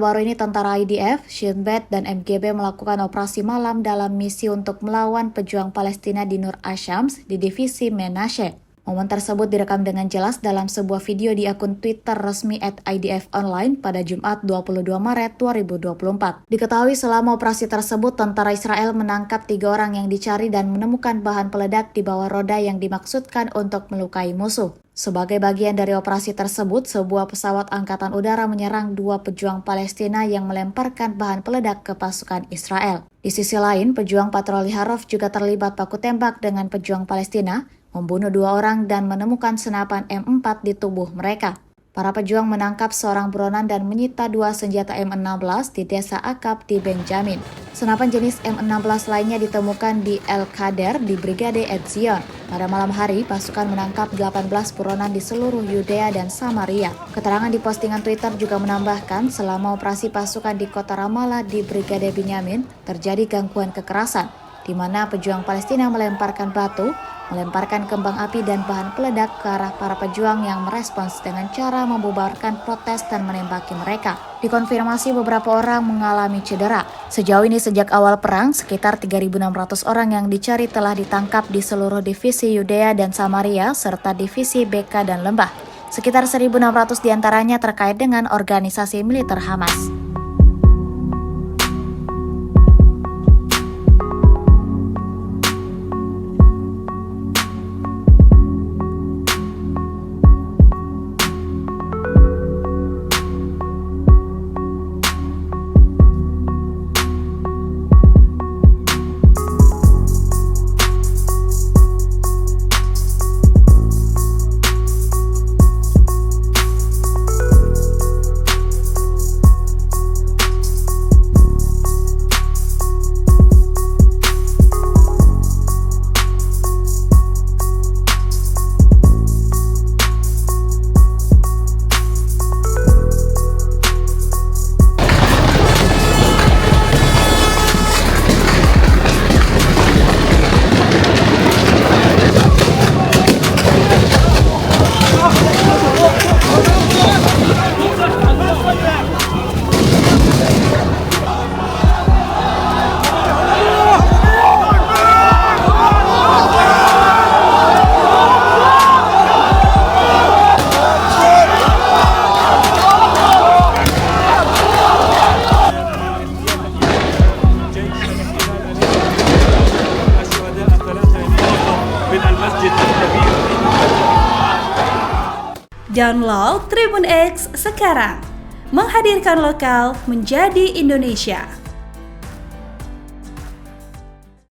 terbaru ini tentara IDF, Shin Bet, dan MGB melakukan operasi malam dalam misi untuk melawan pejuang Palestina di Nur Ash-Shams di divisi Menashe. Momen tersebut direkam dengan jelas dalam sebuah video di akun Twitter resmi @IDF Online pada Jumat 22 Maret 2024. Diketahui selama operasi tersebut, tentara Israel menangkap 3 orang yang dicari dan menemukan bahan peledak di bawah roda yang dimaksudkan untuk melukai musuh. Sebagai bagian dari operasi tersebut, sebuah pesawat angkatan udara menyerang 2 pejuang Palestina yang melemparkan bahan peledak ke pasukan Israel. Di sisi lain, pejuang patroli Harov juga terlibat baku tembak dengan pejuang Palestina, membunuh 2 orang dan menemukan senapan M4 di tubuh mereka. Para pejuang menangkap seorang buronan dan menyita 2 senjata M16 di desa Akab di Benjamin. Senapan jenis M16 lainnya ditemukan di El Kader di Brigade Etzion. Pada malam hari, pasukan menangkap 18 buronan di seluruh Yudea dan Samaria. Keterangan di postingan Twitter juga menambahkan selama operasi pasukan di kota Ramallah di Brigade Binyamin, terjadi gangguan kekerasan, di mana pejuang Palestina melemparkan batu, melemparkan kembang api dan bahan peledak ke arah para pejuang yang merespons dengan cara membubarkan protes dan menembaki mereka. Dikonfirmasi beberapa orang mengalami cedera. Sejauh ini sejak awal perang, sekitar 3.600 orang yang dicari telah ditangkap di seluruh divisi Yudea dan Samaria serta divisi Beka dan Lembah. Sekitar 1.600 diantaranya terkait dengan organisasi militer Hamas. Download Tribun X sekarang, menghadirkan lokal menjadi Indonesia.